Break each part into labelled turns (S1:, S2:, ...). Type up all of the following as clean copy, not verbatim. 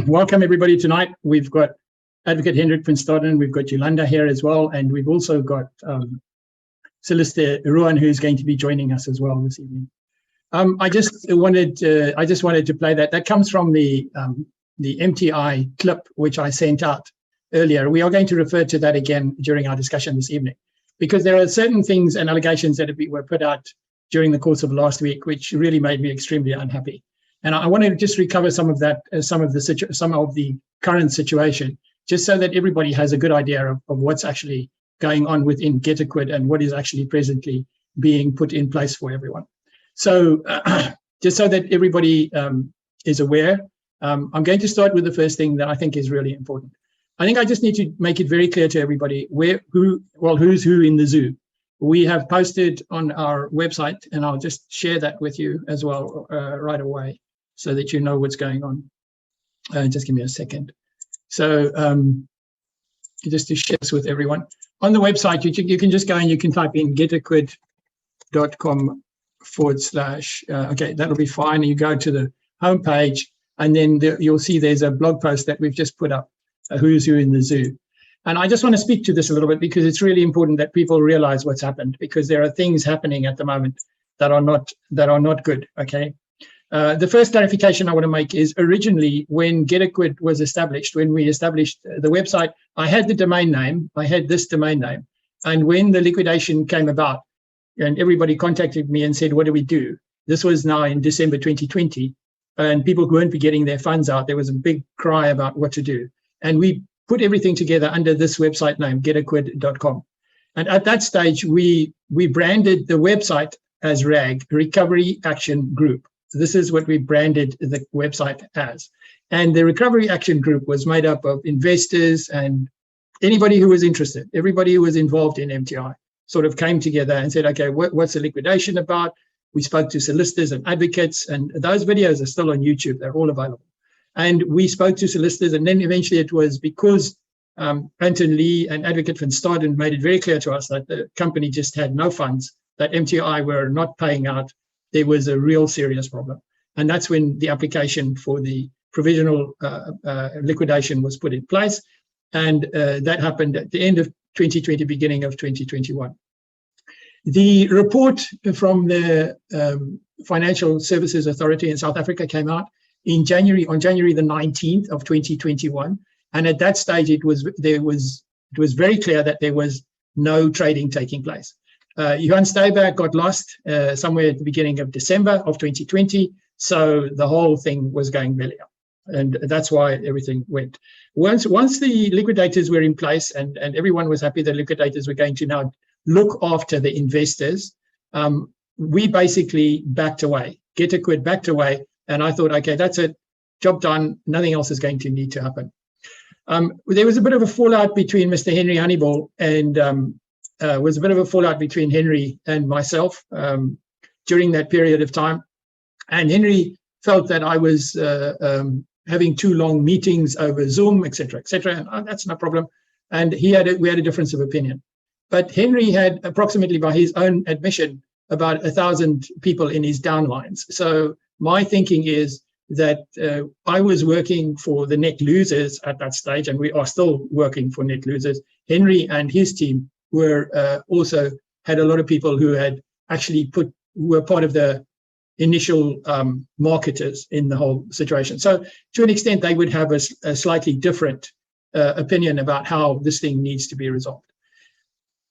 S1: welcome everybody tonight. We've got Advocate Hendrik van Staden, we've got Yolanda here as well, and we've also got Solicitor Ruan, who's going to be joining us as well this evening. I just wanted to play that. That comes from the MTI clip which I sent out earlier. We are going to refer to that again during our discussion this evening, because there are certain things and allegations that were put out during the course of last week which really made me extremely unhappy. And I want to just recover some of that, some of the current situation, just so that everybody has a good idea of what's actually going on within GetAquid and what is actually presently being put in place for everyone. So just so that everybody is aware, I'm going to start with the first thing that I think is really important. I think I just need to make it very clear to everybody who's who in the zoo. We have posted on our website, and I'll just share that with you as well right away, so that you know what's going on. Just give me a second. So just to share this with everyone. On the website, you can just go and you can type in getaquid.com/, okay, that'll be fine. You go to the homepage, and then you'll see there's a blog post that we've just put up, who's who in the zoo. And I just want to speak to this a little bit, because it's really important that people realize what's happened, because there are things happening at the moment that are not good, okay? The first clarification I want to make is, originally when GetAquid was established, when we established the website, I had the domain name, I had this domain name. And when the liquidation came about and everybody contacted me and said, what do we do? This was now in December 2020, and people weren't getting their funds out. There was a big cry about what to do. And we put everything together under this website name, getaquid.com. And at that stage, we branded the website as RAG, Recovery Action Group. So this is what we branded the website as. And the Recovery Action Group was made up of investors and anybody who was interested. Everybody who was involved in MTI sort of came together and said, okay, what's the liquidation about? We spoke to solicitors and advocates, and those videos are still on YouTube. They're all available. And we spoke to solicitors, and then eventually it was because Anton Lee and Advocate van Staden made it very clear to us that the company just had no funds, that MTI were not paying out. There was a real serious problem. And that's when the application for the provisional liquidation was put in place. And that happened at the end of 2020, beginning of 2021. The report from the Financial Services Authority in South Africa came out on January the 19th of 2021. And at that stage, it was very clear that there was no trading taking place. Johan Steyberg got lost somewhere at the beginning of December of 2020, so the whole thing was going belly up, and that's why everything went. Once the liquidators were in place and everyone was happy the liquidators were going to now look after the investors, we basically backed away. GetAquid backed away, and I thought, okay, that's it, job done, nothing else is going to need to happen. There was a bit of a fallout between Mr. Henry Honeyball and between Henry and myself during that period of time. And Henry felt that I was having too long meetings over Zoom, etc., and that's no problem. And we had a difference of opinion. But Henry had approximately, by his own admission, about 1,000 people in his downlines. So my thinking is that I was working for the net losers at that stage, and we are still working for net losers. Henry and his team were also had a lot of people who had actually were part of the initial marketers in the whole situation. So to an extent, they would have a slightly different opinion about how this thing needs to be resolved.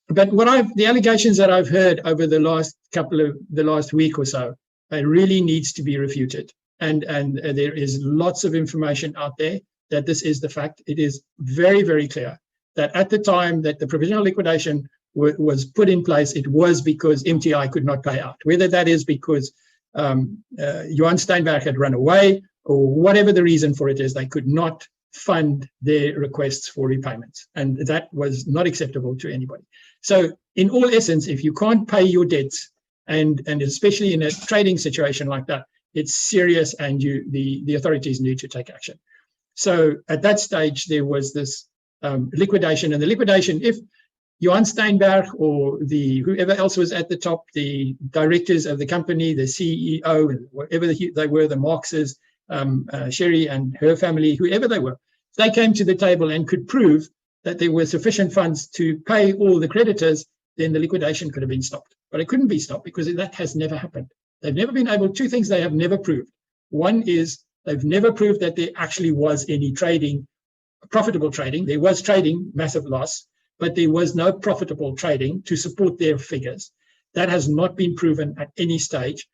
S1: But the allegations that I've heard over the last week or so, really needs to be refuted. And there is lots of information out there that this is the fact. It is very, very clear that at the time that the provisional liquidation was put in place, it was because MTI could not pay out. Whether that is because Johan Steyberg had run away, or whatever the reason for it is, they could not fund their requests for repayments. And that was not acceptable to anybody. So in all essence, if you can't pay your debts, and especially in a trading situation like that, it's serious, and the authorities need to take action. So at that stage, there was this liquidation, and the liquidation, if Johan Steyberg or whoever else was at the top, the directors of the company, the CEO, whatever they were, the Marxes, Sherry and her family, whoever they were, if they came to the table and could prove that there were sufficient funds to pay all the creditors, then the liquidation could have been stopped. But it couldn't be stopped because that has never happened. They've never been able, two things they have never proved. One is they've never proved that there actually was any trading, profitable trading. There was trading, massive loss, but there was no profitable trading to support their figures. That has not been proven at any stage.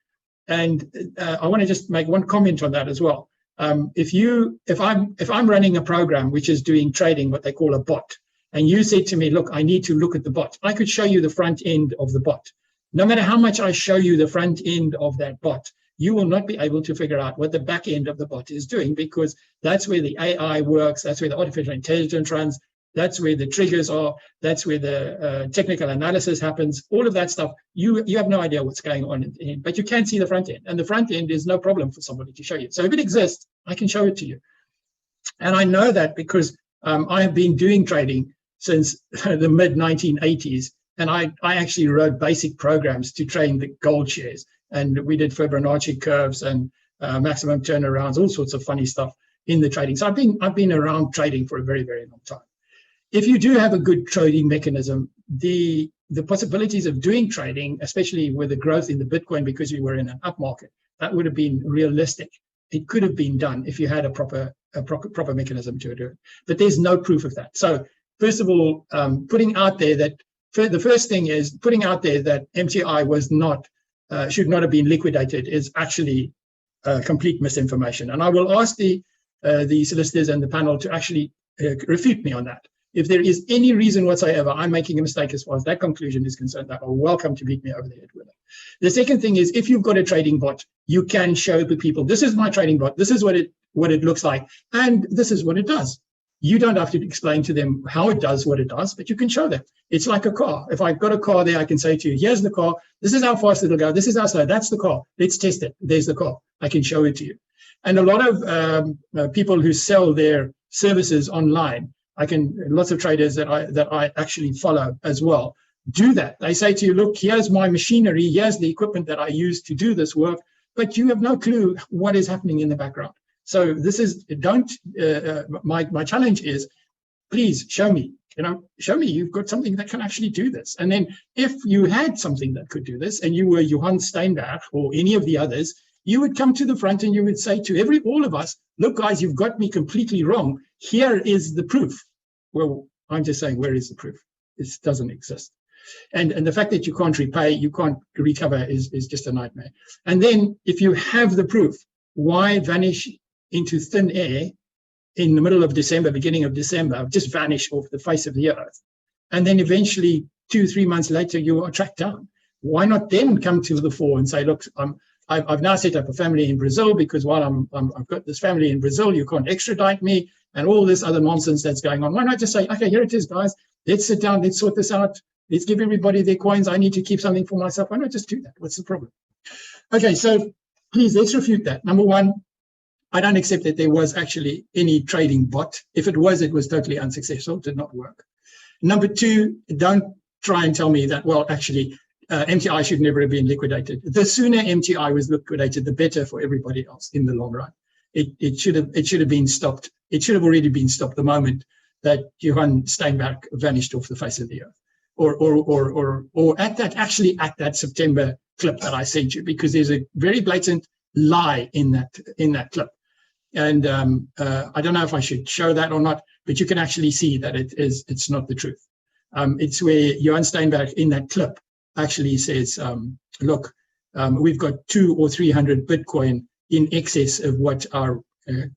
S1: And I want to just make one comment on that as well. If I'm running a program which is doing trading, what they call a bot, and you said to me, look, I need to look at the bot, I could show you the front end of the bot. No matter how much I show you the front end of that bot, you will not be able to figure out what the back end of the bot is doing, because that's where the AI works, that's where the artificial intelligence runs, that's where the triggers are, that's where the technical analysis happens. All of that stuff, you have no idea what's going on, but you can see the front end, and the front end is no problem for somebody to show you. So if it exists, I can show it to you. And I know that because I have been doing trading since the mid-1980s, and I actually wrote basic programs to train the gold shares, and we did Fibonacci curves and maximum turnarounds, all sorts of funny stuff in the trading. So I've been around trading for a very, very long time. If you do have a good trading mechanism, the possibilities of doing trading, especially with the growth in the Bitcoin, because you were in an up market, that would have been realistic. It could have been done if you had a proper mechanism to do it. But there's no proof of that. So first of all, putting out there that the first thing is putting out there that MTI was not should not have been liquidated is actually complete misinformation. And I will ask the solicitors and the panel to actually refute me on that. If there is any reason whatsoever I'm making a mistake as far as that conclusion is concerned, they are welcome to beat me over the head with it. The second thing is, if you've got a trading bot, you can show the people, this is my trading bot, this is what it looks like, and this is what it does. You don't have to explain to them how it does what it does, but you can show them. It's like a car. If I've got a car there, I can say to you, here's the car, this is how fast it'll go, this is how slow, that's the car, let's test it, there's the car. I can show it to you. And a lot of people who sell their services online, lots of traders that I actually follow as well, do that. They say to you, look, here's my machinery, here's the equipment that I use to do this work, but you have no clue what is happening in the background. So this is, my challenge is, please show me, show me you've got something that can actually do this. And then if you had something that could do this, and you were Johan Steinberg or any of the others, you would come to the front and you would say to all of us, look, guys, you've got me completely wrong. Here is the proof. Well, I'm just saying, where is the proof? It doesn't exist. And the fact that you can't repay, you can't recover is just a nightmare. And then if you have the proof, why vanish into thin air in the middle of December, beginning of December, just vanish off the face of the earth? And then eventually 2-3 months later, you are tracked down. Why not then come to the fore and say, look, I've now set up a family in Brazil, because while I've got this family in Brazil, you can't extradite me, and all this other nonsense that's going on. Why not just say, okay, here it is, guys. Let's sit down. Let's sort this out. Let's give everybody their coins. I need to keep something for myself. Why not just do that? What's the problem? Okay, so please, let's refute that. Number one, I don't accept that there was actually any trading bot. If it was totally unsuccessful. It did not work. Number two, don't try and tell me that, well, actually, MTI should never have been liquidated. The sooner MTI was liquidated, the better for everybody else in the long run. It should have been stopped. It should have already been stopped the moment that Johan Steinberg vanished off the face of the earth, or at that September clip that I sent you, because there's a very blatant lie in that clip. And I don't know if I should show that or not, but you can actually see that it's not the truth. It's where Johan Steinberg in that clip actually says, look, we've got 200 or 300 Bitcoin in excess of what our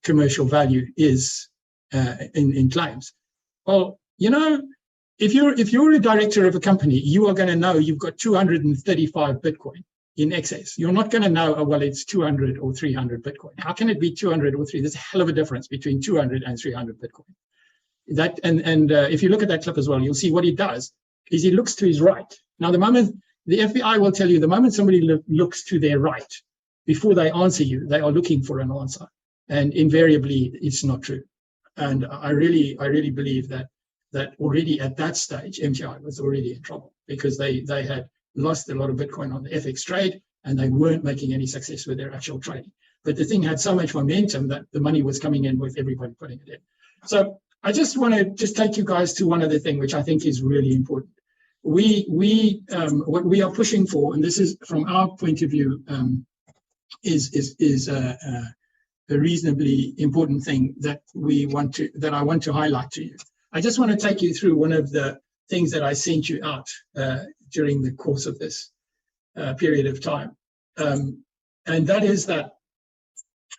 S1: commercial value is in claims. Well, if you're a director of a company, you are going to know you've got 235 Bitcoin in excess. You're not going to know, oh, well, it's 200 or 300 Bitcoin. How can it be 200 or 300? There's a hell of a difference between 200 and 300 Bitcoin. That and if you look at that clip as well, you'll see what he does is he looks to his right. Now, the moment the FBI will tell you, the moment somebody looks to their right before they answer you, they are looking for an answer, and invariably it's not true. And I really believe that already at that stage, MTI was already in trouble, because they had lost a lot of Bitcoin on the FX trade, and they weren't making any success with their actual trading. but the thing had so much momentum that the money was coming in with everybody putting it in. So I just want to take you guys to one other thing, which I think is really important. What we are pushing for, and this is from our point of view, is a reasonably important thing that I want to highlight to you. I just want to take you through one of the things that I sent you out during the course of this period of time, and that is that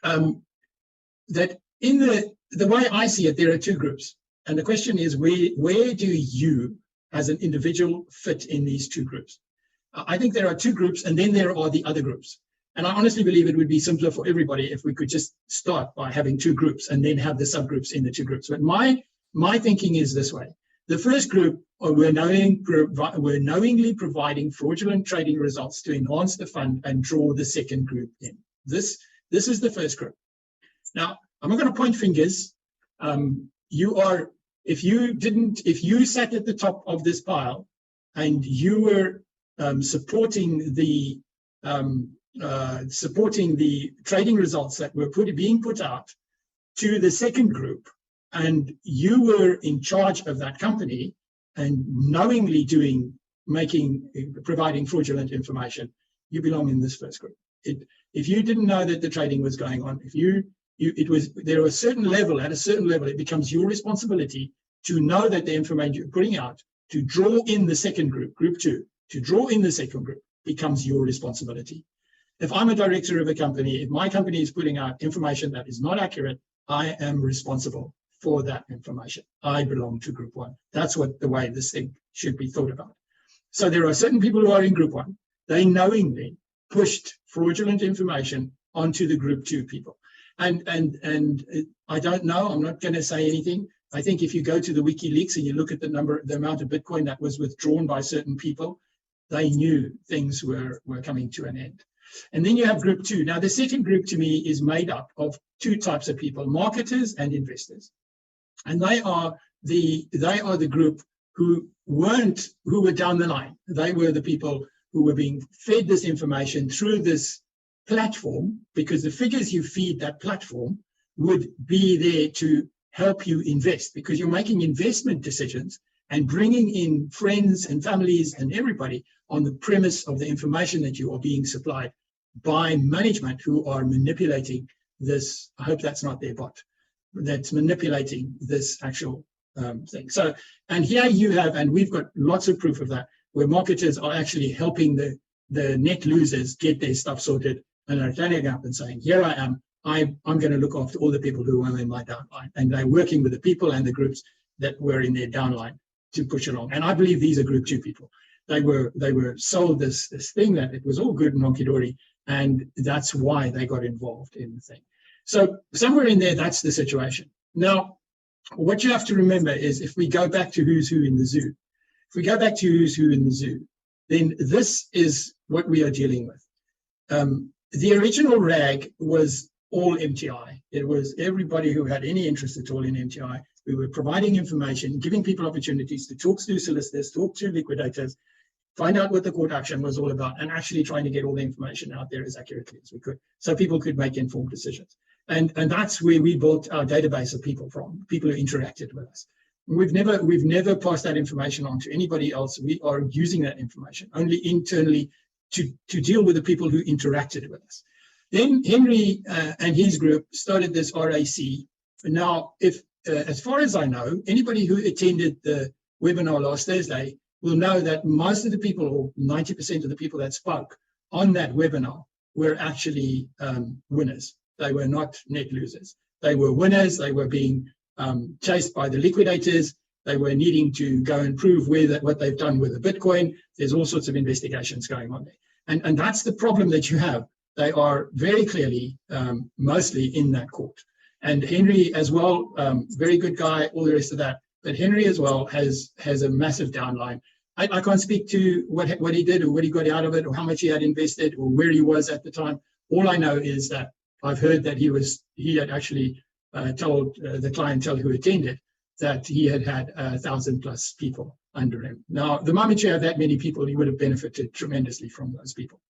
S1: that in the way I see it, there are two groups, and the question is where do you as an individual fit in these two groups? I think there are two groups, and then there are the other groups. And I honestly believe it would be simpler for everybody if we could just start by having two groups and then have the subgroups in the two groups. But my thinking is this way. The first group we're knowingly providing fraudulent trading results to enhance the fund and draw the second group in. This is the first group. Now, I'm not going to point fingers. If you sat at the top of this pile and you were supporting the trading results that were being put out to the second group, and you were in charge of that company and knowingly providing fraudulent information, you belong in this first group. If you didn't know that the trading was going on, at a certain level, it becomes your responsibility to know that the information you're putting out to draw in the second group, group two, to draw in the second group becomes your responsibility. If I'm a director of a company, if my company is putting out information that is not accurate, I am responsible for that information. I belong to group one. That's the way this thing should be thought about. So there are certain people who are in group one. They knowingly pushed fraudulent information onto the group two people. And I don't know, I'm not going to say anything. I think if you go to the WikiLeaks and you look at the amount of Bitcoin that was withdrawn by certain people, they knew things were coming to an end. And then you have group two. Now, the second group to me is made up of two types of people, marketers and investors. And they are the group who were down the line. They were the people who were being fed this information through this platform, because the figures you feed that platform would be there to help you invest, because you're making investment decisions and bringing in friends and families and everybody on the premise of the information that you are being supplied by management who are manipulating this. I hope that's not their bot. That's manipulating this actual thing. So, and here you have, and we've got lots of proof of that, where marketers are actually helping the net losers get their stuff sorted, and are standing up and saying, here I am, I'm going to look after all the people who are in my downline. And they're working with the people and the groups that were in their downline to push along. And I believe these are group two people. They were sold this thing that it was all good and honky-dory, and that's why they got involved in the thing. So somewhere in there, that's the situation. Now, what you have to remember is, if we go back to who's who in the zoo, then this is what we are dealing with. The original RAG was all MTI. It was everybody who had any interest at all in MTI. We were providing information, giving people opportunities to talk to solicitors, talk to liquidators, find out what the court action was all about, and actually trying to get all the information out there as accurately as we could, so people could make informed decisions. And that's where we built our database of people from, people who interacted with us. We've never passed that information on to anybody else. We are using that information only internally to deal with the people who interacted with us. Then Henry and his group started this RAC. Now, as far as I know, anybody who attended the webinar last Thursday will know that most of the people, or 90% of the people that spoke on that webinar, were actually winners. They were not net losers. They were winners. They were being chased by the liquidators. They were needing to go and prove what they've done with the Bitcoin. There's all sorts of investigations going on there. And that's the problem that you have. They are very clearly mostly in that court. And Henry as well, very good guy, all the rest of that. But Henry as well has a massive downline. I can't speak to what he did or what he got out of it or how much he had invested or where he was at the time. All I know is that I've heard that he had actually told the clientele who attended that he had 1,000+ people under him. Now, the moment you have that many people, he would have benefited tremendously from those people.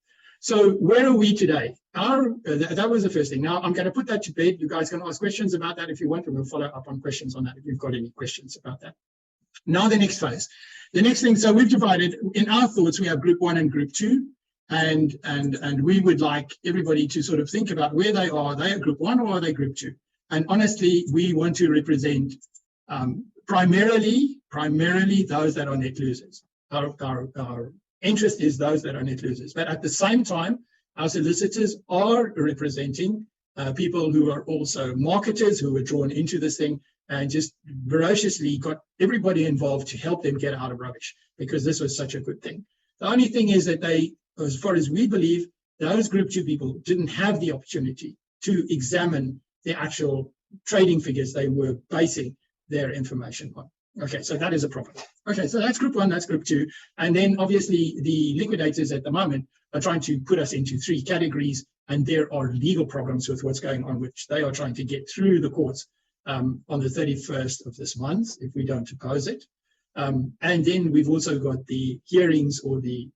S1: So where are we today? That was the first thing. Now I'm going to put that to bed. You guys can ask questions about that if you want, and we'll follow up on questions on that if you've got any questions about that. Now the next phase. The next thing, so we've divided, in our thoughts, we have group 1 and group 2. And we would like everybody to sort of think about where they are. Are they a group 1 or are they group 2? And honestly, we want to represent primarily those that are net losers. Our interest is those that are net losers. But at the same time, our solicitors are representing people who are also marketers who were drawn into this thing and just voraciously got everybody involved to help them get out of rubbish, because this was such a good thing. The only thing is that they, as far as we believe, those group 2 people didn't have the opportunity to examine the actual trading figures they were basing their information on. Okay, so that is a problem. Okay, so that's group 1, that's group 2. And then obviously the liquidators at the moment are trying to put us into 3 categories, and there are legal problems with what's going on, which they are trying to get through the courts on the 31st of this month, if we don't oppose it. And then we've also got the hearings or the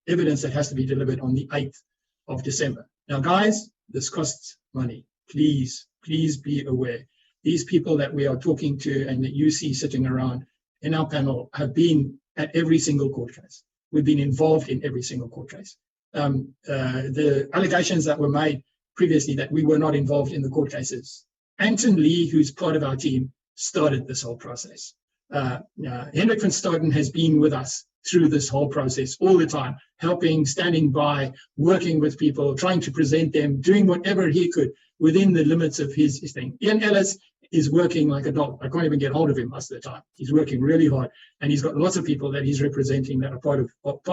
S1: evidence that has to be delivered on the 8th of December. Now, guys, this costs money. Please be aware. These people that we are talking to and that you see sitting around in our panel have been at every single court case. We've been involved in every single court case. The allegations that were made previously that we were not involved in the court cases. Anton Lee, who's part of our team, started this whole process. Hendrik van Staden has been with us through this whole process all the time, helping, standing by, working with people, trying to present them, doing whatever he could within the limits of his thing. Ian Ellis is working like a dog. I can't even get hold of him most of the time. He's working really hard, and he's got lots of people that he's representing that are part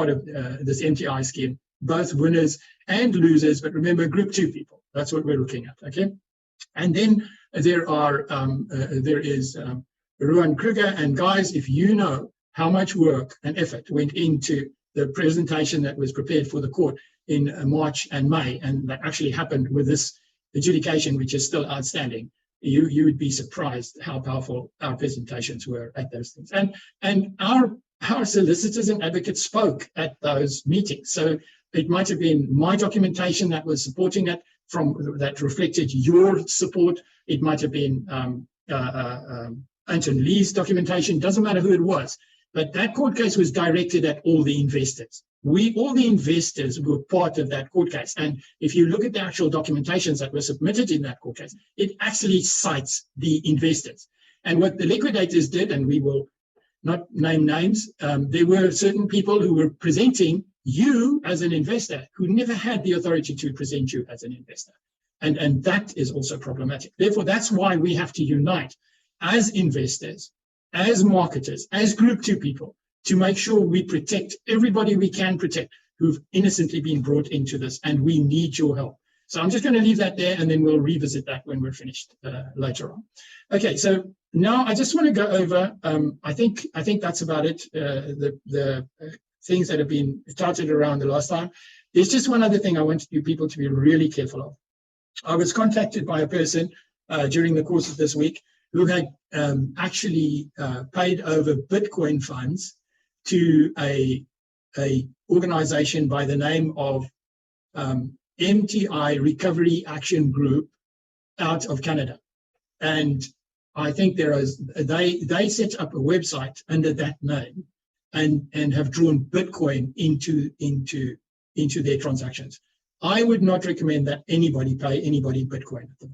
S1: of this MTI scheme, both winners and losers. But remember, group 2 people. That's what we're looking at. Okay, and then there is Ruan Kruger. And guys, if you know how much work and effort went into the presentation that was prepared for the court in March and May, and that actually happened with this adjudication, which is still outstanding, you would be surprised how powerful our presentations were at those things. And our solicitors and advocates spoke at those meetings. So it might have been my documentation that was supporting it, that reflected your support. It might have been Anton Lee's documentation. Doesn't matter who it was. But that court case was directed at all the investors. All the investors were part of that court case. And if you look at the actual documentations that were submitted in that court case, it actually cites the investors. And what the liquidators did, and we will not name names, there were certain people who were presenting you as an investor who never had the authority to present you as an investor. And that is also problematic. Therefore, that's why we have to unite as investors, as marketers, as group 2 people, to make sure we protect everybody we can protect who've innocently been brought into this, and we need your help. So I'm just going to leave that there, and then we'll revisit that when we're finished later on. Okay, so now I just want to go over, I think that's about it, the things that have been touted around the last time. There's just one other thing I want you people to be really careful of. I was contacted by a person during the course of this week who had actually paid over Bitcoin funds to a organization by the name of MTI Recovery Action Group out of Canada. And I think they set up a website under that name and have drawn Bitcoin into their transactions. I would not recommend that anybody pay anybody Bitcoin at the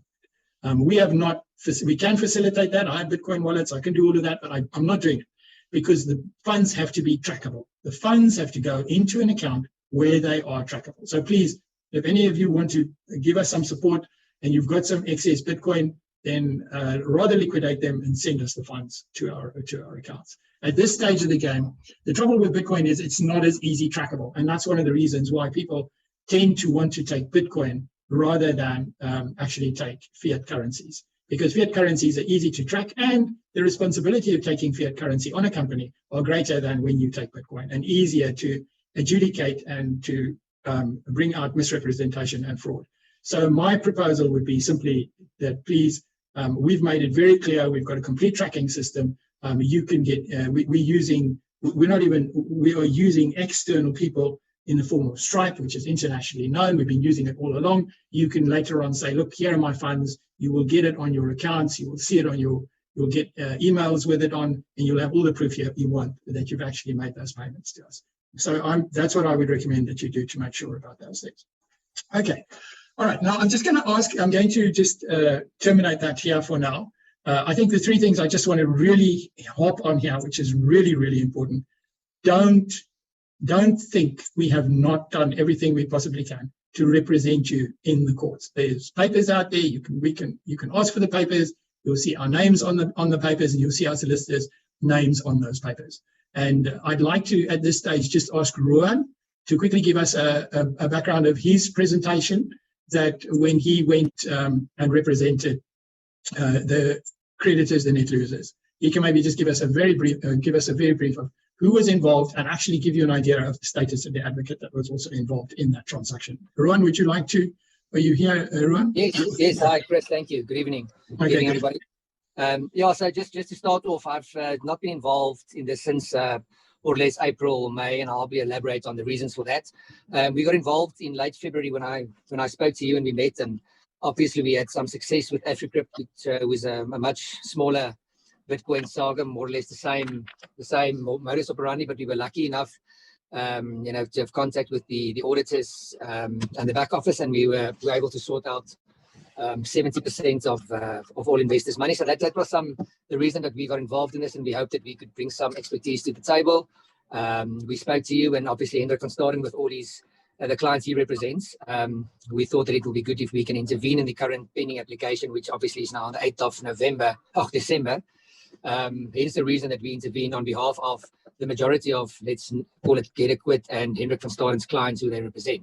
S1: moment. We can facilitate that. I have Bitcoin wallets. I can do all of that, but I'm not doing it because the funds have to be trackable. The funds have to go into an account where they are trackable. So please, if any of you want to give us some support and you've got some excess Bitcoin, then rather liquidate them and send us the funds to our accounts. At this stage of the game, the trouble with Bitcoin is it's not as easy trackable. And that's one of the reasons why people tend to want to take Bitcoin rather than actually take fiat currencies, because fiat currencies are easy to track and the responsibility of taking fiat currency on a company are greater than when you take Bitcoin, and easier to adjudicate and to bring out misrepresentation and fraud. So my proposal would be simply that please, we've made it very clear, we've got a complete tracking system. You can get, we are using external people in the form of Stripe, which is internationally known. We've been using it all along. You can later on say, look, here are my funds. You will get it on your accounts. You will see it on you'll get emails with it on, and you'll have all the proof you want that you've actually made those payments to us. So that's what I would recommend that you do to make sure about those things. Okay. All right. Now I'm just going to ask, I'm going to just terminate that here for now. I think the three things I just want to really hop on here, which is really, really important. Don't think we have not done everything we possibly can to represent you in the courts. There's papers out there. You can ask for the papers. You'll see our names on the papers, and you'll see our solicitors' names on those papers. And I'd like to, at this stage, just ask Ruan to quickly give us a background of his presentation, that when he went and represented the creditors, the net losers. He can maybe just give us a very brief of who was involved, and actually give you an idea of the status of the advocate that was also involved in that transaction. Ruan, would you like to? Are you here, Ruan?
S2: Yes. Hi, Chris. Thank you. Good evening.
S1: Okay,
S2: good evening, everybody. Yeah, so just to start off, I've not been involved in this since more or less April or May, and I'll be elaborate on the reasons for that. We got involved in late February when I spoke to you and we met, and obviously we had some success with AfriCrypt, which was a much smaller Bitcoin saga, more or less the same modus operandi, but we were lucky enough to have contact with the auditors and the back office, and we were able to sort out 70% of all investors' money. So that was the reason that we got involved in this, and we hope that we could bring some expertise to the table. We spoke to you, and obviously Hendrik van Staden with all the clients he represents. We thought that it would be good if we can intervene in the current pending application, which obviously is now on the 8th of December. Hence the reason that we intervene on behalf of the majority of, let's call it Get It Quit and Hendrik van Staden's clients who they represent.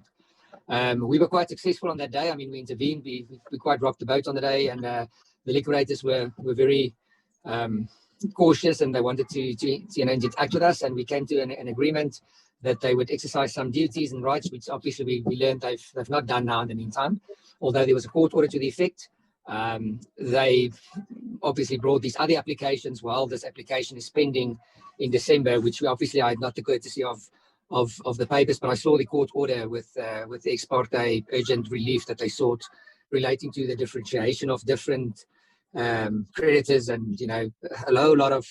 S2: We were quite successful on that day. I mean, we intervened. We quite rocked the boat on the day, and the liquidators were very cautious, and they wanted to act with us, and we came to an agreement that they would exercise some duties and rights, which obviously we learned they've not done now in the meantime. Although there was a court order to the effect, they obviously brought these other applications while this application is pending in December, which obviously I had not the courtesy of the papers, but I saw the court order with the ex parte urgent relief that they sought relating to the differentiation of different creditors, and a whole lot of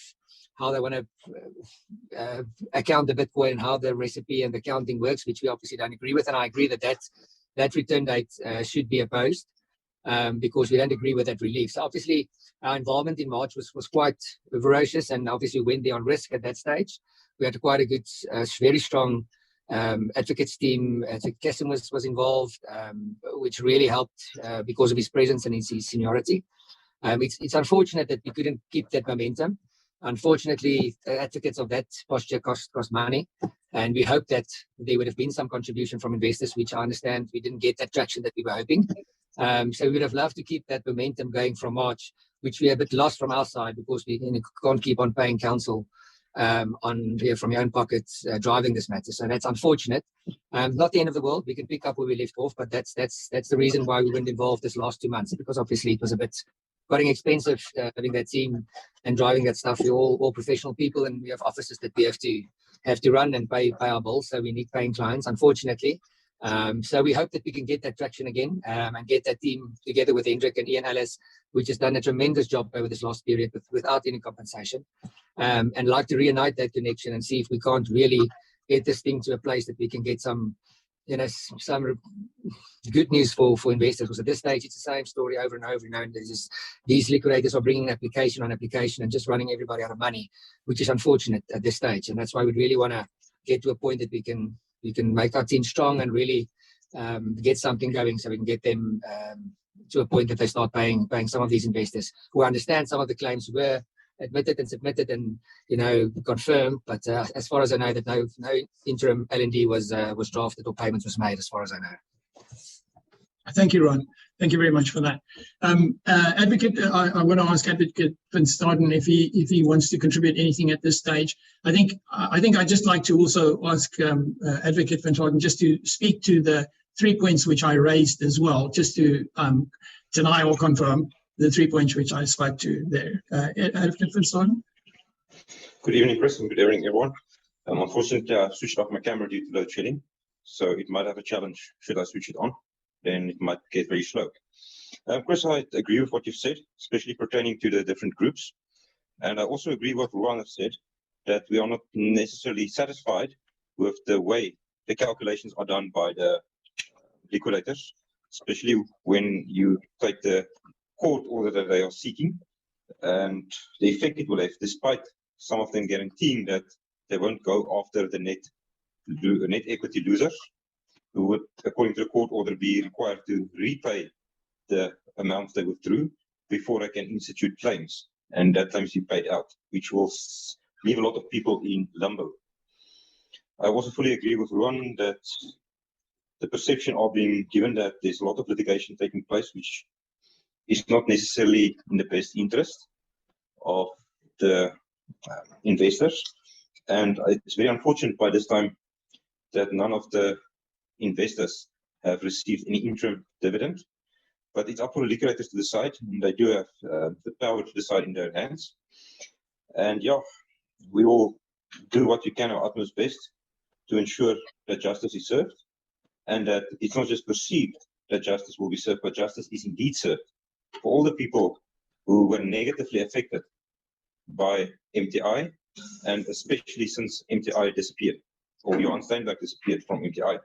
S2: how they want to account the Bitcoin and how the recipe and the counting works, which we obviously don't agree with. And I agree that return date should be opposed because we don't agree with that relief. So obviously our involvement in March was quite ferocious, and obviously went there on risk at that stage. We had quite a good, very strong advocates team. Kessim was involved, which really helped because of his presence and his seniority. It's unfortunate that we couldn't keep that momentum. Unfortunately, advocates of that posture cost money, and we hope that there would have been some contribution from investors, which I understand we didn't get that traction that we were hoping. So we would have loved to keep that momentum going from March, which we are a bit lost from our side because we can't keep on paying counsel from your own pockets driving this matter. So that's unfortunate. Not the end of the world. We can pick up where we left off, but that's the reason why we weren't involved this last 2 months, because obviously it was a bit getting expensive having that team and driving that stuff. We're all professional people, and we have offices that we have to run and pay our bills. So we need paying clients, unfortunately. So we hope that we can get that traction again and get that team together with Hendrik and Ian Ellis, which has done a tremendous job over this last period without any compensation, and like to reunite that connection and see if we can't really get this thing to a place that we can get some good news for investors. Because at this stage, it's the same story over and over. And there's just, these liquidators are bringing application on application and just running everybody out of money, which is unfortunate at this stage. And that's why we really want to get to a point that we can make our team strong and really get something going, so we can get them to a point that they start paying some of these investors who understand some of the claims were admitted and submitted and confirmed. But as far as I know, that no interim L&D was drafted or payments was made, as far as I know.
S1: Thank you, Ron. Thank you very much for that. Advocate, I want to ask Advocate van Staden if he wants to contribute anything at this stage. I think I'd just like to also ask Advocate van Staden just to speak to the 3 points which I raised as well, just to deny or confirm the 3 points which I spoke to there. Advocate van Staden.
S3: Good evening, Chris, and good evening, everyone. Unfortunately, I switched off my camera due to load shedding. so it might have a challenge. Should I switch it on, then it might get very slow. Chris, I agree with what you've said, especially pertaining to the different groups. And I also agree with what Ruan has said, that we are not necessarily satisfied with the way the calculations are done by the liquidators, especially when you take the court order that they are seeking and the effect it will have, despite some of them guaranteeing that they won't go after the net equity losers, who would, according to the court order, be required to repay the amounts they withdrew before they can institute claims, and that claims be paid out, which will leave a lot of people in limbo. I also fully agree with Ruan that the perception of being given that there's a lot of litigation taking place, which is not necessarily in the best interest of the investors. And it's very unfortunate by this time that none of the investors have received any interim dividend, but it's up for the liquidators to decide, and they do have the power to decide in their hands. And yeah, we will do what we can, our utmost best, to ensure that justice is served, and that it's not just perceived that justice will be served, but justice is indeed served for all the people who were negatively affected by MTI, and especially since MTI disappeared, or Johan Steinberg disappeared from MTI.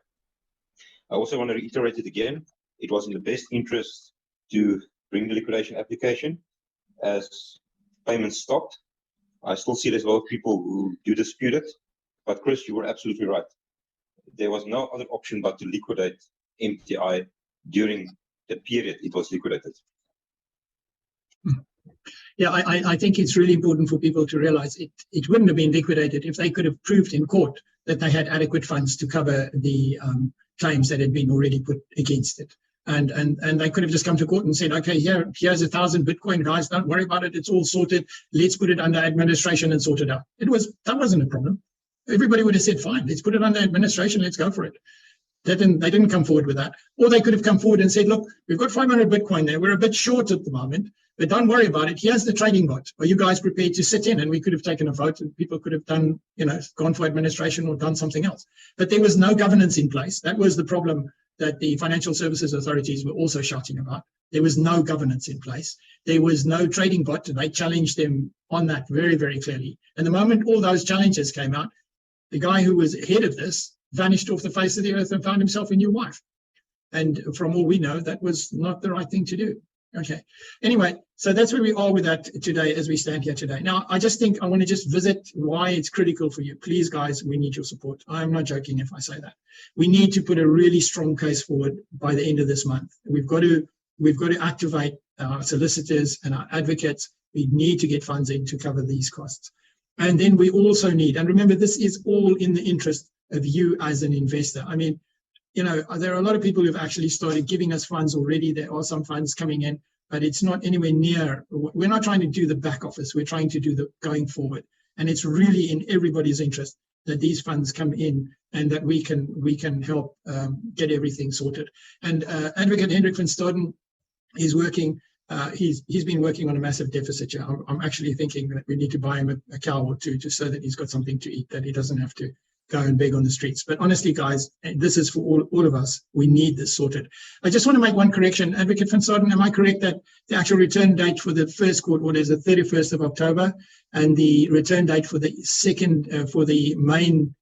S3: I also want to reiterate it again. It was in the best interest to bring the liquidation application as payments stopped. I still see there's a lot of people who do dispute it, but Chris, you were absolutely right. There was no other option but to liquidate MTI during the period it was liquidated.
S1: Yeah, I think it's really important for people to realize it wouldn't have been liquidated if they could have proved in court that they had adequate funds to cover the claims that had been already put against it. And they could have just come to court and said, okay, here's 1,000 Bitcoin, guys, don't worry about it, it's all sorted, let's put it under administration and sort it out. That wasn't a problem. Everybody would have said, fine, let's put it under administration, let's go for it. They didn't come forward with that. Or they could have come forward and said, look, we've got 500 Bitcoin there, we're a bit short at the moment, but don't worry about it, here's the trading bot. Are you guys prepared to sit in? And we could have taken a vote and people could have done, gone for administration or done something else. But there was no governance in place. That was the problem that the financial services authorities were also shouting about. There was no governance in place. There was no trading bot, and they challenged them on that very, very clearly. And the moment all those challenges came out, the guy who was head of this vanished off the face of the earth and found himself a new wife. And from all we know, that was not the right thing to do. Okay. Anyway, so that's where we are with that today as we stand here today. Now, I just think I want to just visit why it's critical for you. Please, guys, we need your support. I'm not joking if I say that. We need to put a really strong case forward by the end of this month. We've got to activate our solicitors and our advocates. We need to get funds in to cover these costs. And then we also need, and remember, this is all in the interest of you as an investor. I mean, there are a lot of people who've actually started giving us funds already. There are some funds coming in, but it's not anywhere near. We're not trying to do the back office. We're trying to do the going forward. And it's really in everybody's interest that these funds come in and that we can help get everything sorted. And Advocate Hendrik van Staden is working. He's been working on a massive deficit here. I'm actually thinking that we need to buy him a cow or two just so that he's got something to eat, that he doesn't have to go and beg on the streets. But honestly, guys, this is for all of us. We need this sorted. I just want to make one correction. Advocate van Staden, am I correct that the actual return date for the first court order is the 31st of October, and the return date for the second, for the main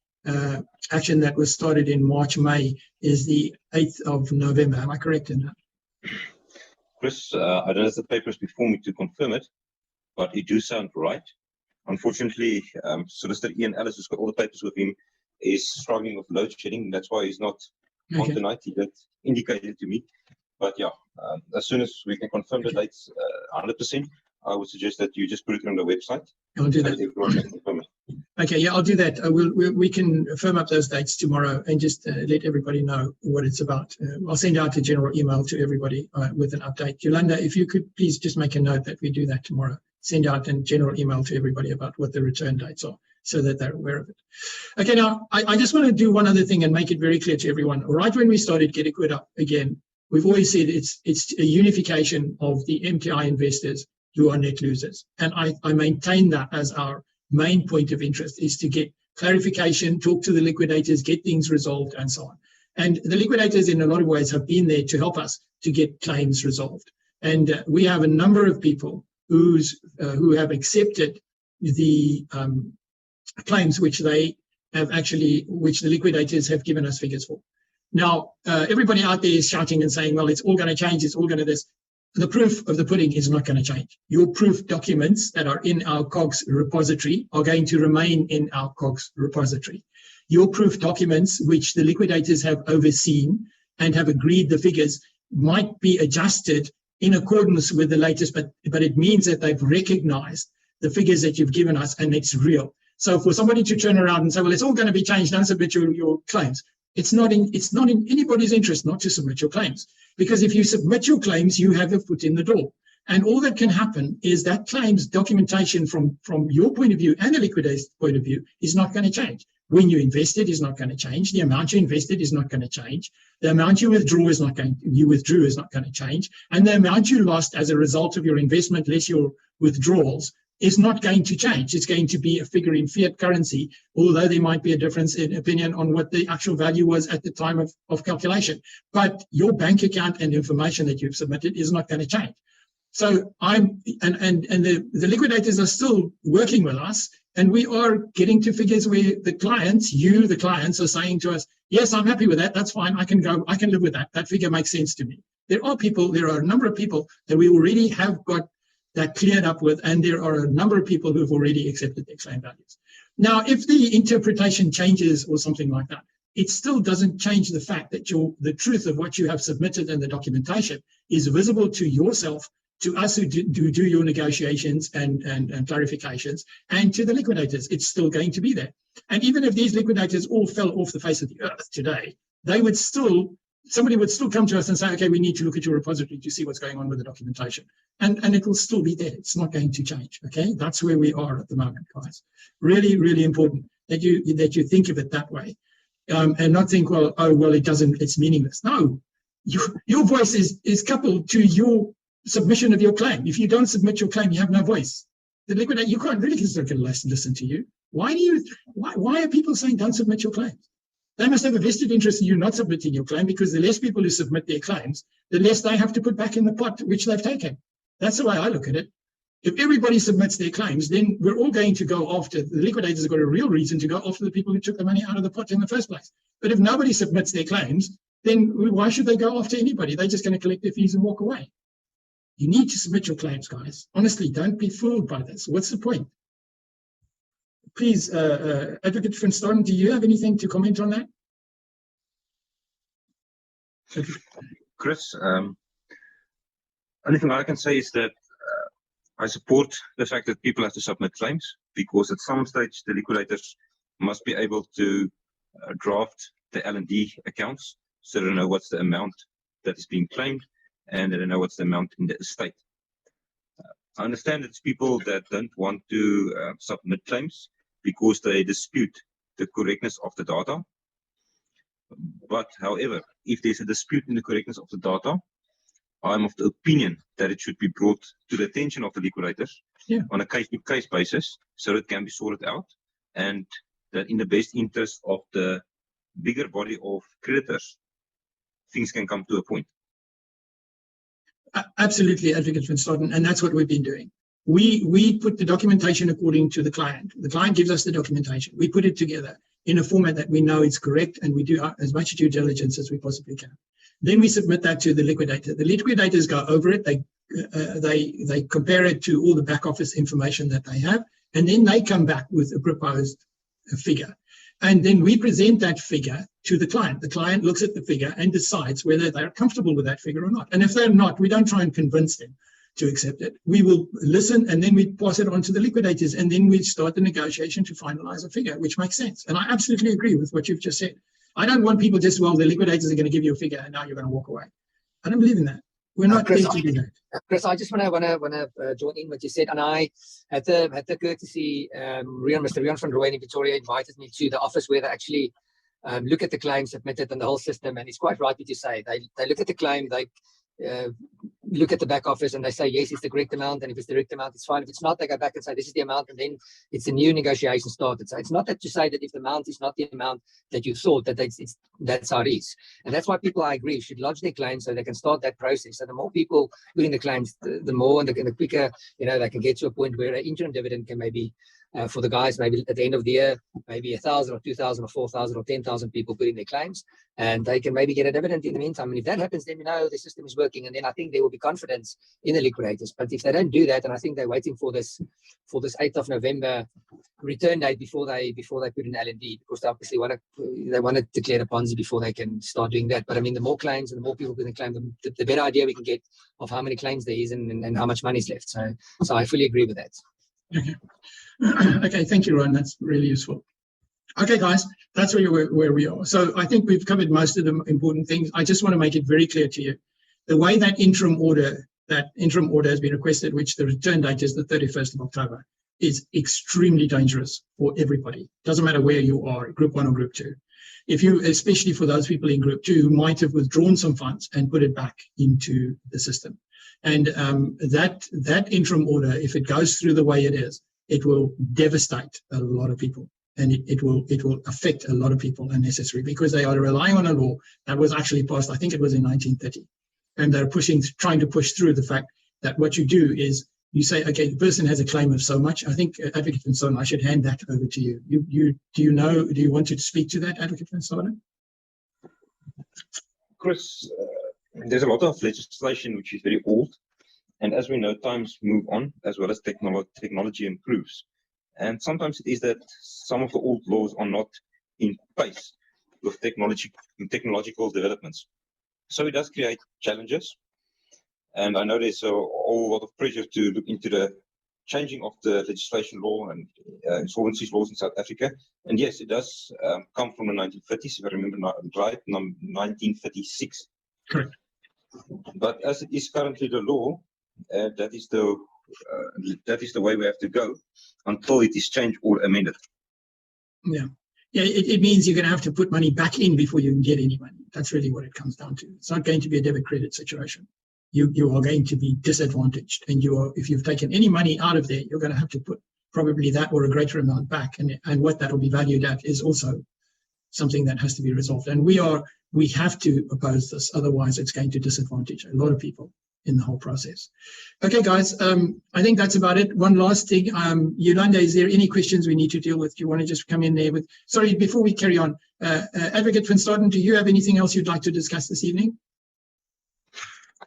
S1: action that was started in March-May is the 8th of November? Am I correct in that?
S3: Chris, I don't have the papers before me to confirm it, but it do sound right. Unfortunately, Solicitor Ian Ellis, who's got all the papers with him, is struggling with load shedding. That's why he's not on tonight. He did indicate it to me. But yeah, as soon as we can confirm the dates 100%, I would suggest that you just put it on the website.
S1: I'll do that. Okay, yeah, I'll do that. We can firm up those dates tomorrow and just let everybody know what it's about. I'll send out a general email to everybody with an update. Yolanda, if you could please just make a note that we do that tomorrow. Send out a general email to everybody about what the return dates are so that they're aware of it. Okay, now, I just want to do one other thing and make it very clear to everyone. Right when we started Get Equid Up again, we've always said it's a unification of the MTI investors who are net losers. And I maintain that as our main point of interest, is to get clarification, talk to the liquidators, get things resolved, and so on. And the liquidators, in a lot of ways, have been there to help us to get claims resolved. And we have a number of people who have accepted the claims which they have which the liquidators have given us figures for. Now, everybody out there is shouting and saying, well, it's all going to change, it's all going to this. The proof of the pudding is not going to change. Your proof documents that are in our COGS repository are going to remain in our COGS repository. Your proof documents, which the liquidators have overseen and have agreed the figures, might be adjusted in accordance with the latest, but it means that they've recognized the figures that you've given us and it's real. So for somebody to turn around and say, well, it's all going to be changed, don't submit your claims. It's not in anybody's interest not to submit your claims, because if you submit your claims, you have a foot in the door. And all that can happen is that claims documentation from your point of view and the liquidator's point of view is not going to change. When you invested is not going to change. The amount you invested is not going to change. The amount you withdrew is not going to change. And the amount you lost as a result of your investment less your withdrawals is not going to change. It's going to be a figure in fiat currency, although there might be a difference in opinion on what the actual value was at the time of calculation. But your bank account and information that you've submitted is not going to change. So the liquidators are still working with us, and we are getting to figures where the clients are saying to us, yes, I'm happy with that. That's fine. I can live with that. That figure makes sense to me. There are a number of people that we already have got that cleared up with, and there are a number of people who have already accepted their claim values. Now, if the interpretation changes or something like that, it still doesn't change the fact that the truth of what you have submitted and the documentation is visible to yourself, to us who do your negotiations and clarifications, and to the liquidators. It's still going to be there. And even if these liquidators all fell off the face of the earth today, somebody would still come to us and say, okay, we need to look at your repository to see what's going on with the documentation. And it will still be there. It's not going to change. Okay, that's where we are at the moment, guys. Really, really important that you think of it that way, and not think, well, it's meaningless. No, your voice is coupled to your submission of your claim. If you don't submit your claim, you have no voice. The liquidator, you can't really listen to you. Why are people saying don't submit your claims? They must have a vested interest in you not submitting your claim, because the less people who submit their claims, the less they have to put back in the pot which they've taken. That's the way I look at it. If everybody submits their claims, then we're all going to go after, the liquidators have got a real reason to go after the people who took the money out of the pot in the first place. But if nobody submits their claims, then why should they go after anybody? They're just going to collect their fees and walk away. You need to submit your claims, guys. Honestly, don't be fooled by this. What's the point? Please, Advocate van Staden, do you have anything to comment on that?
S3: Chris, only thing I can say is that I support the fact that people have to submit claims, because at some stage the liquidators must be able to draft the L&D accounts so they know what's the amount that is being claimed, and they don't know what's the amount in the estate. I understand it's people that don't want to submit claims because they dispute the correctness of the data. But however, if there's a dispute in the correctness of the data, I'm of the opinion that it should be brought to the attention of the liquidators on a case-to-case basis, so it can be sorted out, and that in the best interest of the bigger body of creditors, things can come to a point.
S1: Absolutely, Advocate van Staden, and that's what we've been doing. We put the documentation according to the client. The client gives us the documentation. We put it together in a format that we know is correct, and we do as much due diligence as we possibly can. Then we submit that to the liquidator. The liquidators go over it. They compare it to all the back office information that they have, and then they come back with a proposed figure. And then we present that figure to the client. The client looks at the figure and decides whether they're comfortable with that figure or not. And if they're not, we don't try and convince them to accept it. We will listen, and then we pass it on to the liquidators, and then we start the negotiation to finalize a figure, which makes sense. And I absolutely agree with what you've just said. I don't want people just, well, the liquidators are going to give you a figure and now you're going to walk away. I don't believe in that. We're not
S2: Chris,
S1: there to do that.
S2: Chris, I just want to join in what you said, and I had the courtesy, Mr. Rian van Rooyen in Victoria invited me to the office where they actually look at the claim submitted and the whole system, and it's quite right what you say. They look at the claim, they look at the back office and they say, yes, it's the correct amount. And if it's the correct amount, it's fine. If it's not, they go back and say, this is the amount. And then it's a new negotiation started. So it's not that to say that if the amount is not the amount that you thought, that's how it is. And that's why people, I agree, should lodge their claims so they can start that process. So the more people put in the claims, the more and the quicker, they can get to a point where an interim dividend can maybe, for the guys, maybe at the end of the year, maybe 1,000 or 2,000 or 4,000 or 10,000 people put in their claims, and they can maybe get a dividend in the meantime. And if that happens, then the system is working, and then I think there will be confidence in the liquidators. But if they don't do that, and I think they're waiting for this 8th of November return date before they put in L&D, because they obviously they want to declare a Ponzi before they can start doing that. But I mean, the more claims and the more people put in claim, the better idea we can get of how many claims there is and how much money is left. So I fully agree with that.
S1: Okay. Okay, thank you, Ron. That's really useful. Okay, guys, that's where we are. So I think we've covered most of the important things. I just want to make it very clear to you. The way that interim order has been requested, which the return date is the 31st of October, is extremely dangerous for everybody. Doesn't matter where you are, Group 1 or Group 2. Especially for those people in Group 2 who might have withdrawn some funds and put it back into the system. And that interim order, if it goes through the way it is, it will devastate a lot of people, and it will affect a lot of people unnecessarily, because they are relying on a law that was actually passed, I think it was in 1930, and they're trying to push through the fact that what you do is you say, okay, the person has a claim of so much. I think Advocate Van Staden, I should hand that over to you. Do you want to speak to that, Advocate Van Staden?
S3: Chris, there's a lot of legislation which is very old. And as we know, times move on, as well as technology improves. And sometimes it is that some of the old laws are not in pace with technological developments. So it does create challenges. And I know there's a whole lot of pressure to look into the changing of the legislation law and insolvency laws in South Africa. And yes, it does come from the 1930s, if I remember right, 1936.
S1: Correct.
S3: But as it is currently the law, that is the way we have to go until it is changed or amended.
S1: Yeah, it means you're going to have to put money back in before you can get any money. That's really what it comes down to. It's not going to be a debit credit situation. You are going to be disadvantaged, and if you've taken any money out of there, you're going to have to put probably that or a greater amount back, and what that will be valued at is also something that has to be resolved. And we have to oppose this, otherwise it's going to disadvantage a lot of people in the whole process. Okay, guys, I think that's about it. One last thing, Yolanda, is there any questions we need to deal with? Do you want to just come in there with, sorry, before we carry on, Advocate Van Staden, do you have anything else you'd like to discuss this evening?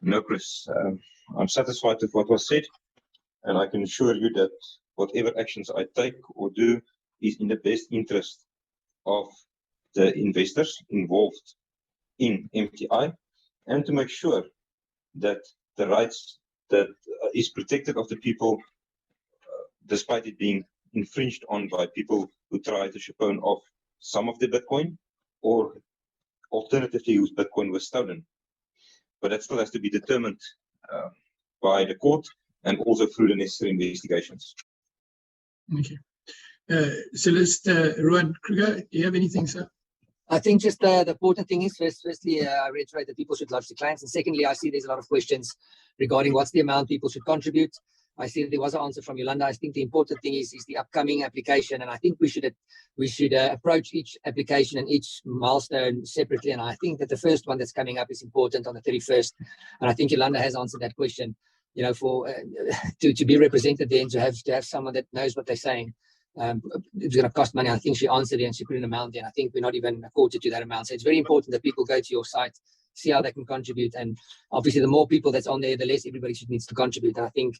S3: No, Chris, I'm satisfied with what was said, and I can assure you that whatever actions I take or do is in the best interest of the investors involved in MTI, and to make sure that the rights that is protected of the people, despite it being infringed on by people who try to chaperone off some of the Bitcoin, or alternatively whose Bitcoin was stolen. But that still has to be determined by the court and also through the necessary investigations.
S1: Okay. Celeste, Rowan Kruger, do you have anything, sir?
S2: I think just the important thing is, firstly, I reiterate that people should lodge the claims. And secondly, I see there's a lot of questions regarding what's the amount people should contribute. I see there was an answer from Yolanda. I think the important thing is the upcoming application. And I think we should approach each application and each milestone separately. And I think that the first one that's coming up is important on the 31st. And I think Yolanda has answered that question, for to be represented there and to have someone that knows what they're saying. It's going to cost money. I think she answered it and she put an amount in. I think we're not even accorded to that amount. So it's very important that people go to your site, see how they can contribute. And obviously, the more people that's on there, the less everybody needs to contribute. And I think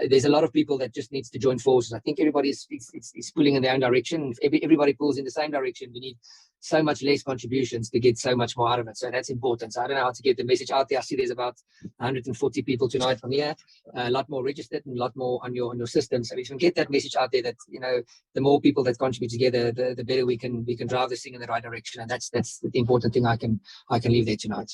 S2: there's a lot of people that just needs to join forces. I think everybody is pulling in their own direction. If everybody pulls in the same direction, we need so much less contributions to get so much more out of it. So that's important. So I don't know how to get the message out there. I see there's about 140 people tonight from here, a lot more registered and a lot more on your system. So if you can get that message out there, that the more people that contribute together, the better we can drive this thing in the right direction. And that's the important thing I can leave there tonight.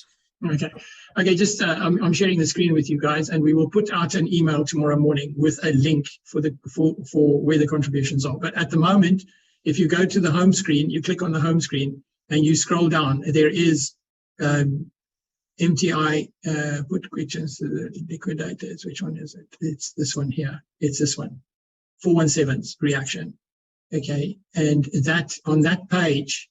S1: Okay. Just I'm sharing the screen with you guys, and we will put out an email tomorrow morning with a link for where the contributions are. But at the moment, if you go to the home screen, you click on the home screen and you scroll down, there is MTI put questions to the liquidators. Which one is it? It's this one here. It's this one. 417's reaction. Okay, and that on that page,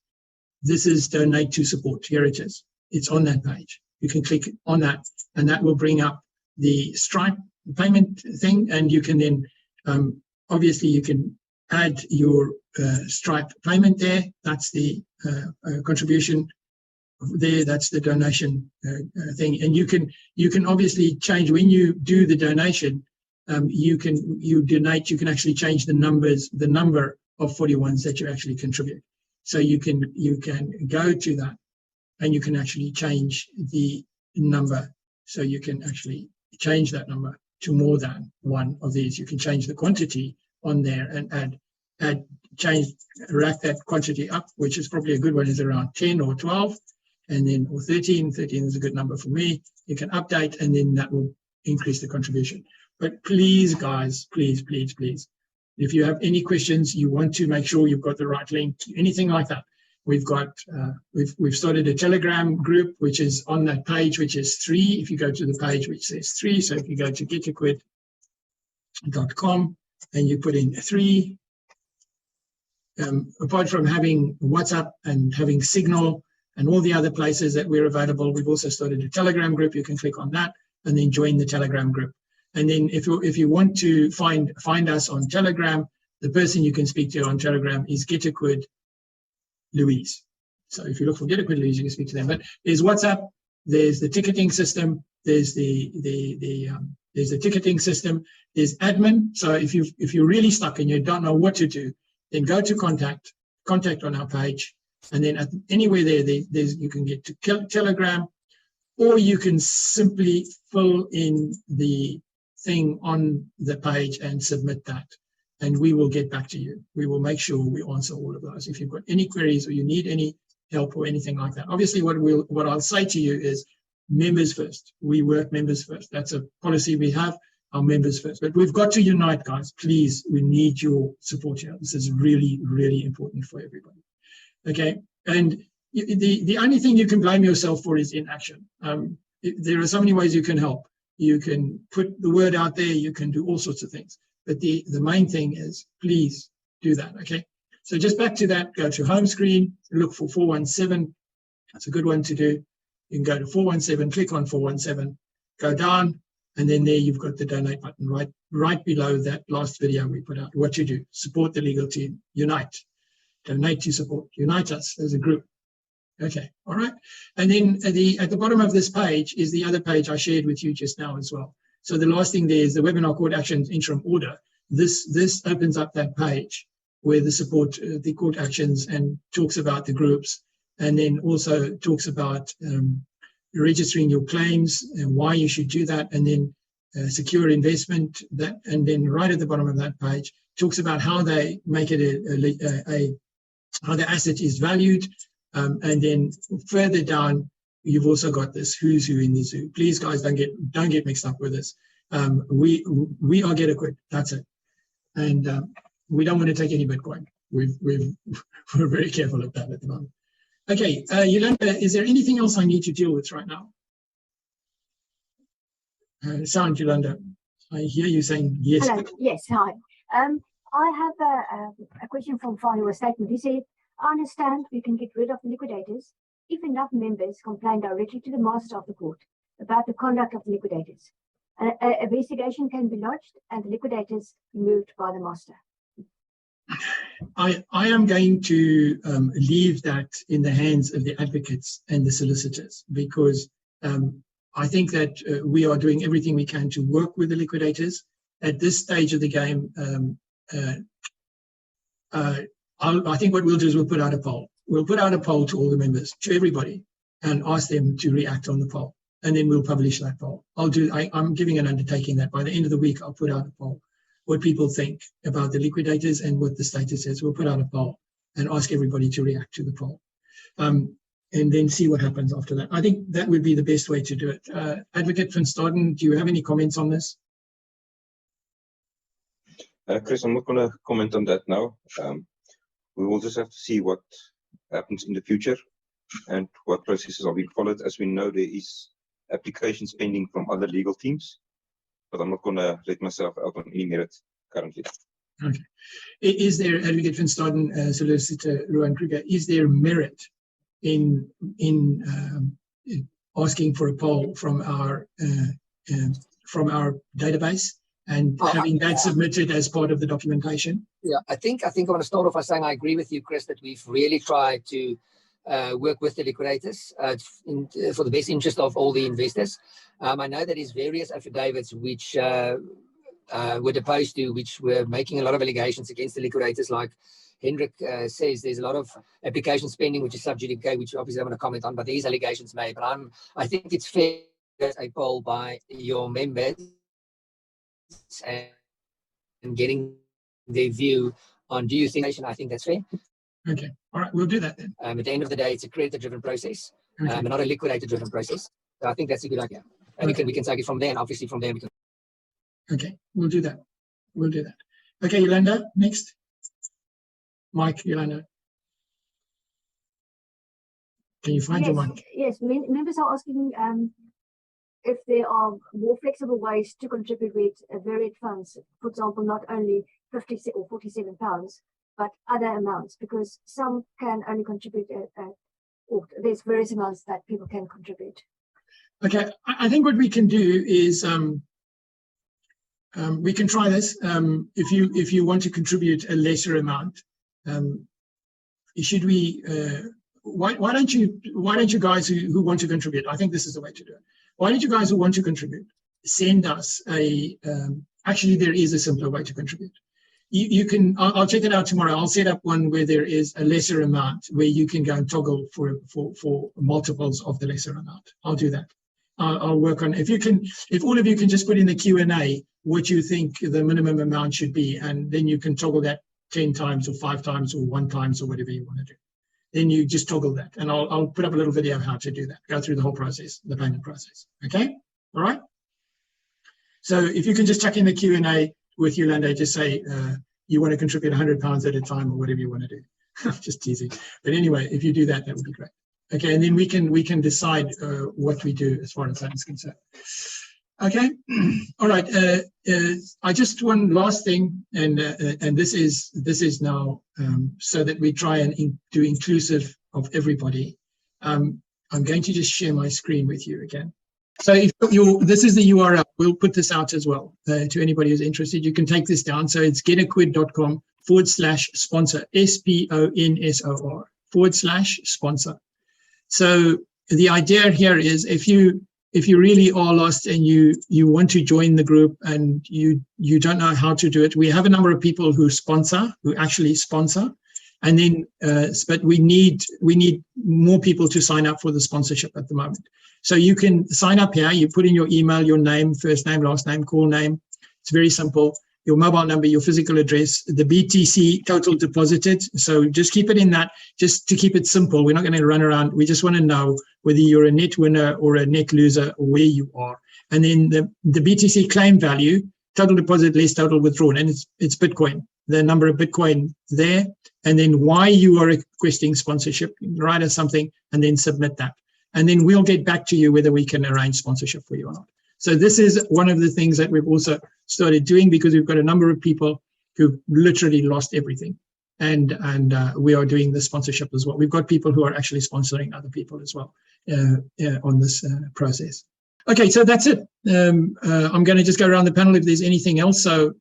S1: this is donate to support. Here it is. It's on that page. You can click on that, and that will bring up the Stripe payment thing, and you can then obviously you can add your Stripe payment there. That's the contribution there. That's the donation thing, and you can obviously change when you do the donation. You donate. You can actually change the number of 41s that you actually contribute. So you can go to that, and you can actually change the number. So you can actually change that number to more than one of these. You can change the quantity on there and rack that quantity up, which is probably a good one, is around 10 or 12, and then or 13. 13 is a good number for me. You can update, and then that will increase the contribution. But please, guys, please, if you have any questions, you want to make sure you've got the right link, anything like that. We've got we've started a Telegram group, which is on that page, which is 3. If you go to the page which says 3, so if you go to getliquid.com and you put in 3, apart from having WhatsApp and having Signal and all the other places that we're available, we've also started a Telegram group. You can click on that and then join the Telegram group. And then if you want to find us on Telegram, the person you can speak to on Telegram is GetLiquid Louise. So if you look for GetLiquid Louise, you can speak to them. But there's WhatsApp, there's the ticketing system, there's the ticketing system, there's admin. So if you're really stuck and you don't know what to do, then go to contact on our page, and then anywhere there's you can get to Telegram, or you can simply fill in the thing on the page and submit that, and we will get back to you. We will make sure we answer all of those. If you've got any queries or you need any help or anything like that, obviously what I'll say to you is members first. We work members first. That's a policy we have, our members first. But we've got to unite, guys. Please, we need your support here. This is really, really important for everybody. Okay, and the only thing you can blame yourself for is inaction. There are so many ways you can help. You can put the word out there, you can do all sorts of things. But the main thing is, please do that, okay? So just back to that, go to home screen, look for 417. That's a good one to do. You can go to 417, click on 417, go down, and then there you've got the donate button right below that last video we put out. What you do, support the legal team, unite, donate to support, unite us as a group. Okay, all right. And then at the bottom of this page is the other page I shared with you just now as well. So the last thing there is the webinar court actions interim order. This opens up that page where the support the court actions and talks about the groups, and then also talks about registering your claims and why you should do that, and then secure investment, that, and then right at the bottom of that page talks about how they make it how the asset is valued. And then further down, you've also got this who's who in the zoo. Please, guys, don't get mixed up with this. We are GetLiquid. That's it, and we don't want to take any Bitcoin. We're very careful of that at the moment. Okay, Yolanda, is there anything else I need to deal with right now? Sound, Yolanda. I hear you saying yes.
S4: Hello. Yes. Hi. I have a question from following a statement. He said, I understand we can get rid of the liquidators if enough members complain directly to the master of the court about the conduct of the liquidators. An investigation can be lodged and the liquidators removed by the master.
S1: I am going to leave that in the hands of the advocates and the solicitors, because I think that we are doing everything we can to work with the liquidators. At this stage of the game, I think what we'll do is we'll put out a poll. We'll put out a poll to all the members, to everybody, and ask them to react on the poll. And then we'll publish that poll. I'm giving an undertaking that by the end of the week, I'll put out a poll, what people think about the liquidators and what the status is. We'll put out a poll and ask everybody to react to the poll. And then see what happens after that. I think that would be the best way to do it. Advocate van Staden, do you have any comments on this?
S3: Chris, I'm not going to comment on that now. We will just have to see what happens in the future and what processes are being followed. As we know, there is applications pending from other legal teams, but I'm not going to let myself out on any merit currently.
S1: Okay. Is there, Advocate Van Staden, Solicitor Rowan Kruger, is there merit in asking for a poll from our database and having that submitted as part of the documentation?
S2: Yeah, I think I want to start off by saying I agree with you, Chris, that we've really tried to work with the liquidators for the best interest of all the investors. I know that there's various affidavits which were deposed to, which were making a lot of allegations against the liquidators. Like Hendrik says, there's a lot of applications pending, which is sub judice, which obviously I want to comment on, but these allegations made. But I think it's fair that a poll by your members and getting their view on, do you think, I think that's fair.
S1: Okay, all right, we'll do that then.
S2: At the end of the day, it's a creditor-driven process,
S1: Okay.
S2: and not a liquidator-driven process. So I think that's a good idea. And we can take it from there, and obviously from there we can.
S1: Okay, we'll do that. We'll do that. Okay, Yolanda, next. Mike, Yolanda. Can you find your mic?
S4: Yes, members are asking if there are more flexible ways to contribute with varied funds, for example, not only 50 or 47 pounds, but other amounts, because some can only contribute or there's various amounts that people can contribute.
S1: Okay, I think what we can do is we can try this. If you want to contribute a lesser amount, should we? Why don't you guys who want to contribute? I think this is the way to do it. Why don't you guys who want to contribute send us a? Actually, there is a simpler way to contribute. You can. I'll check it out tomorrow. I'll set up one where there is a lesser amount where you can go and toggle for multiples of the lesser amount. I'll do that. I'll work on. If all of you can just put in the Q&A what you think the minimum amount should be, and then you can toggle that 10 times or 5 times or 1 times or whatever you want to do. Then you just toggle that, and I'll put up a little video of how to do that. Go through the whole process, the payment process. Okay, all right. So if you can just chuck in the Q&A with Yolanda, just say you want to contribute £100 at a time or whatever you want to do. I'm just teasing, but anyway, if you do that, that would be great. Okay, and then we can decide what we do as far as that is concerned. Okay, all right. I just one last thing, and this is now so that we try and do inclusive of everybody. I'm going to just share my screen with you again. So if this is the URL, we'll put this out as well to anybody who's interested. You can take this down. So it's getaquid.com/sponsor, SPONSOR /sponsor. So the idea here is if you really are lost and you want to join the group and you don't know how to do it, we have a number of people who actually sponsor, and then but we need more people to sign up for the sponsorship at the moment. So you can sign up here. You put in your email, your name, first name, last name, call name. It's very simple. Your mobile number, your physical address, the BTC total deposited. So just keep it in that, just to keep it simple. We're not going to run around. We just want to know whether you're a net winner or a net loser or where you are. And then the BTC claim value, total deposit less total withdrawn. And it's Bitcoin, the number of Bitcoin there. And then why you are requesting sponsorship, write us something and then submit that. And then we'll get back to you whether we can arrange sponsorship for you or not. So this is one of the things that we've also started doing, because we've got a number of people who've literally lost everything, and we are doing the sponsorship as well. We've got people who are actually sponsoring other people as well on this process. Okay, so that's it. I'm going to just go around the panel if there's anything else. So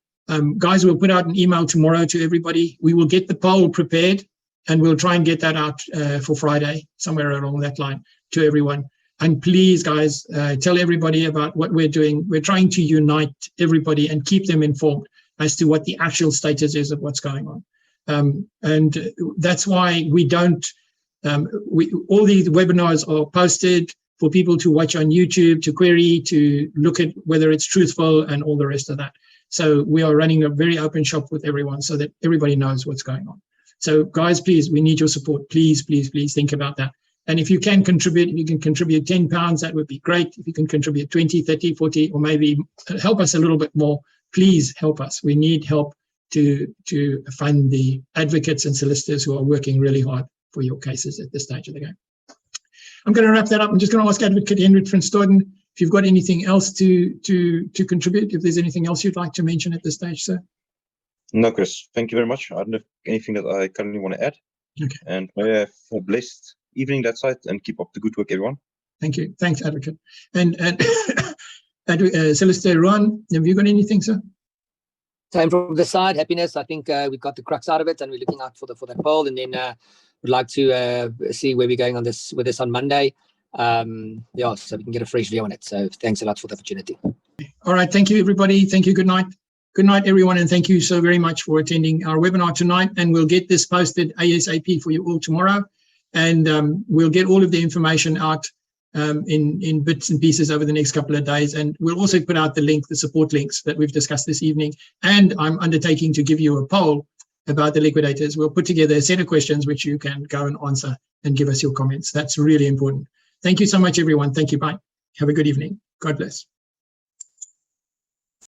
S1: guys, we'll put out an email tomorrow to everybody. We will get the poll prepared, and we'll try and get that out for Friday, somewhere along that line, to everyone. And please, guys, tell everybody about what we're doing. We're trying to unite everybody and keep them informed as to what the actual status is of what's going on. And that's why we don't, all these webinars are posted for people to watch on YouTube, to query, to look at whether it's truthful and all the rest of that. So we are running a very open shop with everyone so that everybody knows what's going on. So guys, please, we need your support. Please, please, please think about that. And if you can contribute, if you can contribute £10, that would be great. If you can contribute 20, 30, 40, or maybe help us a little bit more, please help us. We need help to fund the advocates and solicitors who are working really hard for your cases at this stage of the game. I'm going to wrap that up. I'm just going to ask Advocate Hendrik van Staden if you've got anything else to contribute, if there's anything else you'd like to mention at this stage, sir.
S3: No, Chris, thank you very much. I don't have anything that I currently want to add.
S1: Okay.
S3: And may I have a blessed evening that side, and keep up the good work, everyone.
S1: Thank you. Thanks, Advocate. And Celeste, Ruan, have you got anything, sir?
S2: Same from the side, happiness. I think we've got the crux out of it, and we're looking out for that poll, and then we'd like to see where we're going on this with this on Monday. Yeah, so we can get a fresh view on it. So thanks a lot for the opportunity.
S1: All right. Thank you, everybody. Thank you. Good night. Good night, everyone. And thank you so very much for attending our webinar tonight. And we'll get this posted ASAP for you all tomorrow. And we'll get all of the information out in bits and pieces over the next couple of days. And we'll also put out the support links that we've discussed this evening. And I'm undertaking to give you a poll about the liquidators. We'll put together a set of questions which you can go and answer and give us your comments. That's really important. Thank you so much, everyone. Thank you. Bye. Have a good evening. God bless.